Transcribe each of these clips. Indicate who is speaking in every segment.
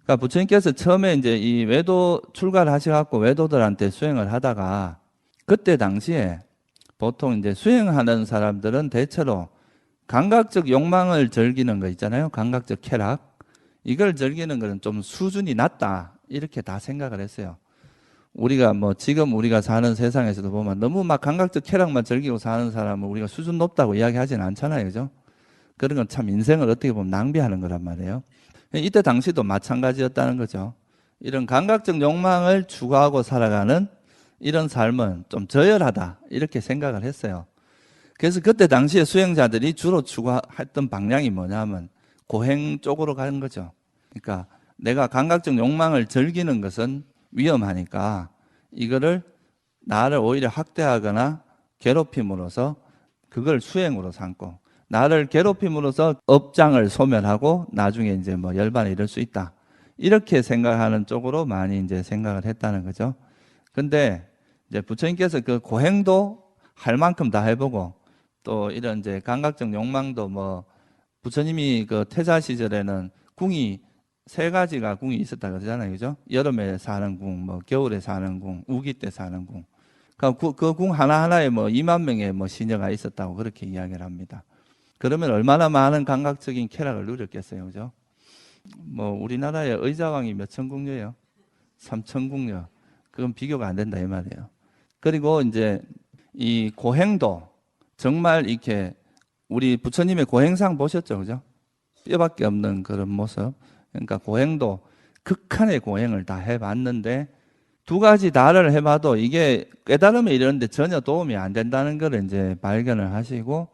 Speaker 1: 그러니까 부처님께서 처음에 이제 이 외도 출가를 하셔갖고 외도들한테 수행을 하다가 그때 당시에 보통 이제 수행하는 사람들은 대체로 감각적 욕망을 즐기는 거 있잖아요. 감각적 쾌락. 이걸 즐기는 것은 좀 수준이 낮다. 이렇게 다 생각을 했어요. 우리가 뭐 지금 우리가 사는 세상에서도 보면 너무 막 감각적 쾌락만 즐기고 사는 사람은 우리가 수준 높다고 이야기하지는 않잖아요. 그죠? 그런 건 참 인생을 어떻게 보면 낭비하는 거란 말이에요. 이때 당시도 마찬가지였다는 거죠. 이런 감각적 욕망을 추구하고 살아가는 이런 삶은 좀 저열하다. 이렇게 생각을 했어요. 그래서 그때 당시에 수행자들이 주로 추구했던 방향이 뭐냐면 고행 쪽으로 가는 거죠. 그러니까 내가 감각적 욕망을 즐기는 것은 위험하니까 이거를 나를 오히려 학대하거나 괴롭힘으로써 그걸 수행으로 삼고 나를 괴롭힘으로써 업장을 소멸하고 나중에 이제 뭐 열반에 이를 수 있다. 이렇게 생각하는 쪽으로 많이 이제 생각을 했다는 거죠. 근데 이제 부처님께서 그 고행도 할 만큼 다 해보고 또 이런 이제 감각적 욕망도 뭐 부처님이 그 태자 시절에는 궁이 세 가지가 궁이 있었다 그러잖아요. 그죠? 여름에 사는 궁, 뭐 겨울에 사는 궁, 우기 때 사는 궁. 그 궁 하나하나에 뭐 2만 명의 뭐 시녀가 있었다고 그렇게 이야기를 합니다. 그러면 얼마나 많은 감각적인 쾌락을 누렸겠어요. 그죠? 뭐 우리나라의 의자왕이 몇 천 궁녀예요? 3천 궁녀. 그건 비교가 안 된다 이 말이에요. 그리고 이제 이 고행도 정말 이렇게 우리 부처님의 고행상 보셨죠? 그죠? 뼈밖에 없는 그런 모습. 그러니까 고행도 극한의 고행을 다 해봤는데 두 가지 다를 해봐도 이게 깨달음에 이르는데 전혀 도움이 안 된다는 걸 이제 발견을 하시고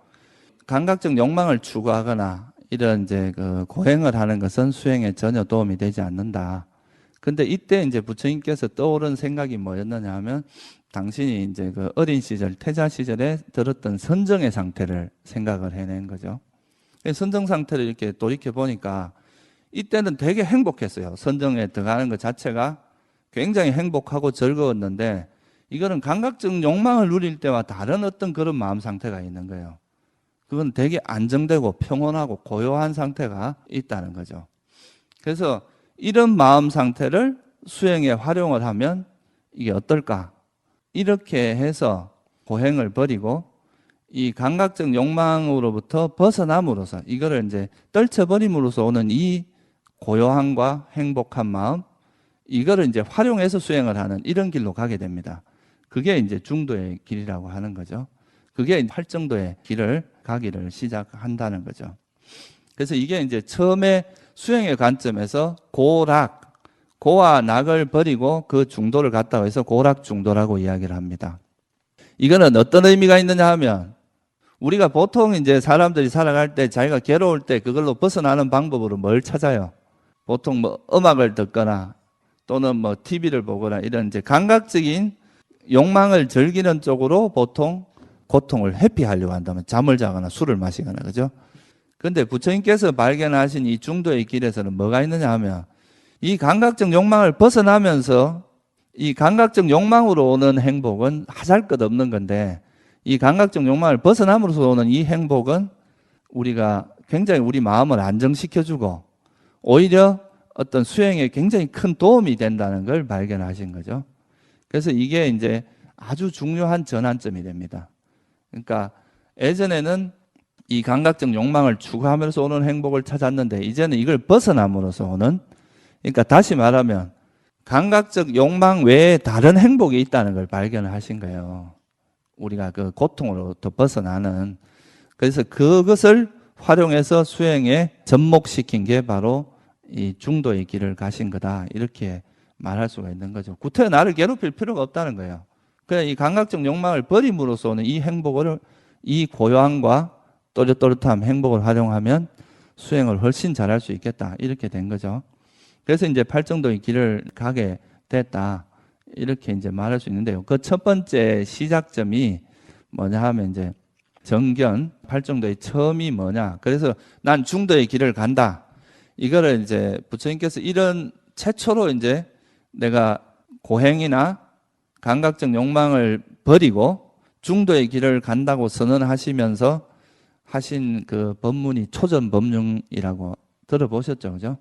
Speaker 1: 감각적 욕망을 추구하거나 이런 이제 그 고행을 하는 것은 수행에 전혀 도움이 되지 않는다. 근데 이때 이제 부처님께서 떠오른 생각이 뭐였느냐 하면 당신이 이제 그 어린 시절, 태자 시절에 들었던 선정의 상태를 생각을 해낸 거죠. 선정 상태를 이렇게 돌이켜 보니까 이때는 되게 행복했어요. 선정에 들어가는 것 자체가 굉장히 행복하고 즐거웠는데 이거는 감각적 욕망을 누릴 때와 다른 어떤 그런 마음 상태가 있는 거예요. 그건 되게 안정되고 평온하고 고요한 상태가 있다는 거죠. 그래서 이런 마음 상태를 수행에 활용을 하면 이게 어떨까? 이렇게 해서 고행을 버리고 이 감각적 욕망으로부터 벗어남으로써 이거를 이제 떨쳐버림으로써 오는 이 고요함과 행복한 마음, 이거를 이제 활용해서 수행을 하는 이런 길로 가게 됩니다. 그게 이제 중도의 길이라고 하는 거죠. 그게 활정도의 길을 가기를 시작한다는 거죠. 그래서 이게 이제 처음에 수행의 관점에서 고락, 고와 낙을 버리고 그 중도를 갔다고 해서 고락 중도라고 이야기를 합니다. 이거는 어떤 의미가 있느냐 하면 우리가 보통 이제 사람들이 살아갈 때 자기가 괴로울 때 그걸로 벗어나는 방법으로 뭘 찾아요? 보통 뭐 음악을 듣거나 또는 뭐 TV를 보거나 이런 이제 감각적인 욕망을 즐기는 쪽으로 보통 고통을 회피하려고 한다면 잠을 자거나 술을 마시거나 그죠? 그런데 부처님께서 발견하신 이 중도의 길에서는 뭐가 있느냐 하면 이 감각적 욕망을 벗어나면서 이 감각적 욕망으로 오는 행복은 하잘것없는 건데 이 감각적 욕망을 벗어남으로써 오는 이 행복은 우리가 굉장히 우리 마음을 안정시켜주고 오히려 어떤 수행에 굉장히 큰 도움이 된다는 걸 발견하신 거죠. 그래서 이게 이제 아주 중요한 전환점이 됩니다. 그러니까 예전에는 이 감각적 욕망을 추구하면서 오는 행복을 찾았는데 이제는 이걸 벗어남으로써 오는, 그러니까 다시 말하면 감각적 욕망 외에 다른 행복이 있다는 걸 발견을 하신 거예요. 우리가 그 고통으로부터 벗어나는. 그래서 그것을 활용해서 수행에 접목시킨 게 바로 이 중도의 길을 가신 거다. 이렇게 말할 수가 있는 거죠. 구태여 나를 괴롭힐 필요가 없다는 거예요. 그냥 이 감각적 욕망을 버림으로써 오는 이 행복을, 이 고요함과 또렷또렷함 행복을 활용하면 수행을 훨씬 잘할 수 있겠다. 이렇게 된 거죠. 그래서 이제 팔정도의 길을 가게 됐다. 이렇게 이제 말할 수 있는데요. 그 첫 번째 시작점이 뭐냐 하면 이제 정견, 팔정도의 처음이 뭐냐. 그래서 난 중도의 길을 간다. 이거를 이제 부처님께서 이런 최초로 이제 내가 고행이나 감각적 욕망을 버리고 중도의 길을 간다고 선언하시면서 하신 그 법문이 초전법륜이라고 들어보셨죠, 그죠?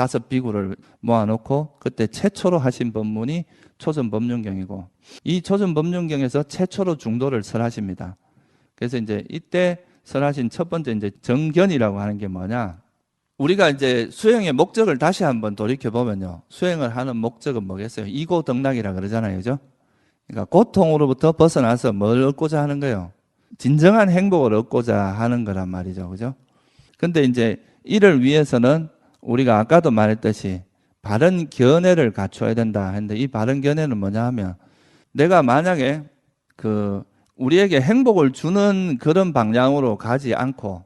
Speaker 1: 5비구를 모아놓고 그때 최초로 하신 법문이 초전법륜경이고, 이 초전법륜경에서 최초로 중도를 설하십니다. 그래서 이제 이때 설하신 첫 번째 이제 정견이라고 하는 게 뭐냐? 우리가 이제 수행의 목적을 다시 한번 돌이켜 보면요, 수행을 하는 목적은 뭐겠어요? 이고덕락이라 그러잖아요, 그죠? 그러니까 고통으로부터 벗어나서 뭘 얻고자 하는 거예요? 진정한 행복을 얻고자 하는 거란 말이죠, 그죠? 근데 이제 이를 위해서는 우리가 아까도 말했듯이 바른 견해를 갖춰야 된다 했는데, 이 바른 견해는 뭐냐 하면, 내가 만약에 우리에게 행복을 주는 그런 방향으로 가지 않고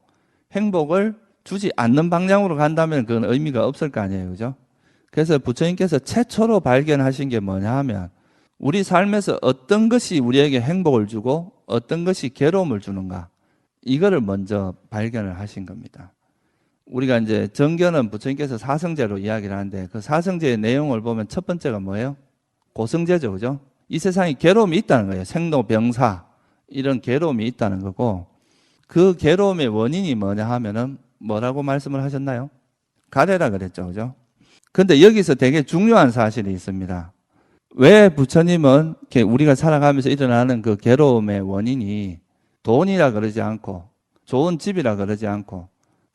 Speaker 1: 행복을 주지 않는 방향으로 간다면 그건 의미가 없을 거 아니에요, 그죠? 그래서 부처님께서 최초로 발견하신 게 뭐냐 하면, 우리 삶에서 어떤 것이 우리에게 행복을 주고 어떤 것이 괴로움을 주는가, 이거를 먼저 발견을 하신 겁니다. 우리가 이제 정견은 부처님께서 사성제로 이야기를 하는데, 그 사성제의 내용을 보면 첫 번째가 뭐예요? 고성제죠, 그죠? 이 세상에 괴로움이 있다는 거예요. 생로병사, 이런 괴로움이 있다는 거고, 그 괴로움의 원인이 뭐냐 하면은 뭐라고 말씀을 하셨나요? 가래라 그랬죠, 그죠? 근데 여기서 되게 중요한 사실이 있습니다. 왜 부처님은 우리가 살아가면서 일어나는 그 괴로움의 원인이 돈이라 그러지 않고 좋은 집이라 그러지 않고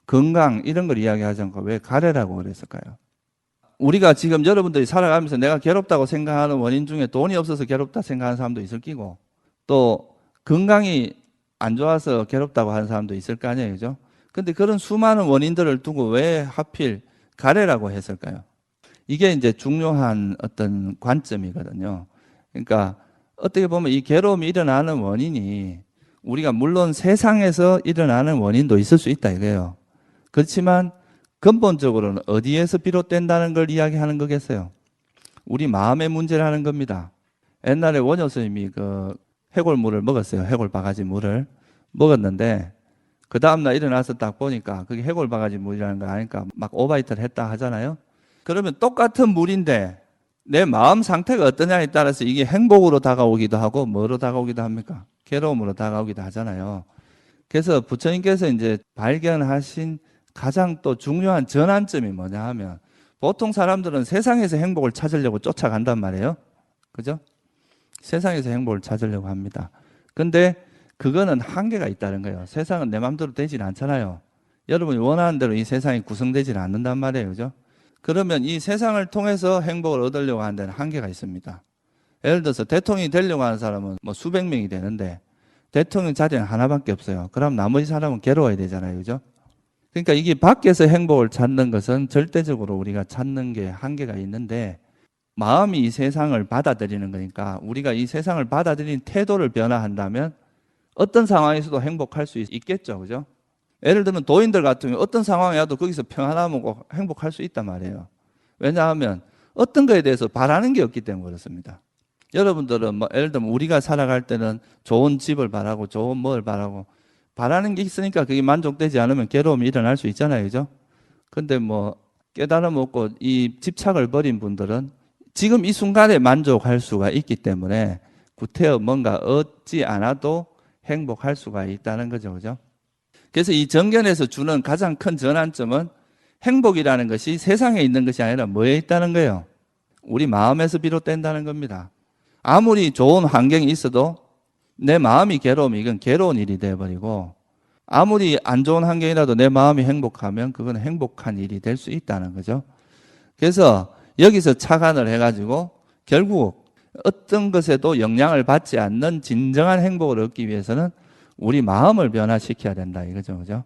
Speaker 1: 건강 이런 걸 이야기하지 않고 왜 가래라고 그랬을까요? 우리가 지금 여러분들이 살아가면서 내가 괴롭다고 생각하는 원인 중에 돈이 없어서 괴롭다 생각하는 사람도 있을 끼고, 또 건강이 안 좋아서 괴롭다고 하는 사람도 있을 거 아니에요, 그죠? 근데 그런 수많은 원인들을 두고 왜 하필 가래라고 했을까요? 이게 이제 중요한 어떤 관점이거든요. 그러니까 어떻게 보면 이 괴로움이 일어나는 원인이 우리가 물론 세상에서 일어나는 원인도 있을 수 있다 이거예요. 그렇지만 근본적으로는 어디에서 비롯된다는 걸 이야기하는 거겠어요? 우리 마음의 문제라는 겁니다. 옛날에 원효 스님이 그 해골물을 먹었어요. 해골 바가지 물을 먹었는데, 그 다음날 일어나서 딱 보니까 그게 해골 바가지 물이라는 걸 아니까 막 오바이트를 했다 하잖아요. 그러면 똑같은 물인데 내 마음 상태가 어떠냐에 따라서 이게 행복으로 다가오기도 하고 뭐로 다가오기도 합니까? 괴로움으로 다가오기도 하잖아요. 그래서 부처님께서 이제 발견하신 가장 또 중요한 전환점이 뭐냐 하면, 보통 사람들은 세상에서 행복을 찾으려고 쫓아간단 말이에요. 그죠? 세상에서 행복을 찾으려고 합니다. 근데 그거는 한계가 있다는 거예요. 세상은 내 마음대로 되질 않잖아요. 여러분이 원하는 대로 이 세상이 구성되질 않는단 말이에요, 그죠? 그러면 이 세상을 통해서 행복을 얻으려고 하는 데는 한계가 있습니다. 예를 들어서 대통령이 되려고 하는 사람은 뭐 수백 명이 되는데 대통령 자리는 하나밖에 없어요. 그럼 나머지 사람은 괴로워야 되잖아요, 그죠? 그러니까 이게 밖에서 행복을 찾는 것은 절대적으로 우리가 찾는 게 한계가 있는데, 마음이 이 세상을 받아들이는 거니까 우리가 이 세상을 받아들이는 태도를 변화한다면 어떤 상황에서도 행복할 수 있겠죠, 그죠? 예를 들면 도인들 같은 경우 어떤 상황에 와도 거기서 평안하고 행복할 수 있단 말이에요. 왜냐하면 어떤 거에 대해서 바라는 게 없기 때문에 그렇습니다. 여러분들은 뭐 예를 들면 우리가 살아갈 때는 좋은 집을 바라고 좋은 뭘 바라고 바라는 게 있으니까 그게 만족되지 않으면 괴로움이 일어날 수 있잖아요, 그죠? 근데 뭐 깨달음 없고 이 집착을 버린 분들은 지금 이 순간에 만족할 수가 있기 때문에 구태여 뭔가 얻지 않아도 행복할 수가 있다는 거죠, 그죠? 그래서 이 정견에서 주는 가장 큰 전환점은 행복이라는 것이 세상에 있는 것이 아니라 뭐에 있다는 거예요? 우리 마음에서 비롯된다는 겁니다. 아무리 좋은 환경이 있어도 내 마음이 괴로우면 이건 괴로운 일이 되어버리고, 아무리 안 좋은 환경이라도 내 마음이 행복하면 그건 행복한 일이 될 수 있다는 거죠. 그래서 여기서 착안을 해가지고 결국 어떤 것에도 영향을 받지 않는 진정한 행복을 얻기 위해서는 우리 마음을 변화시켜야 된다 이거죠, 그죠?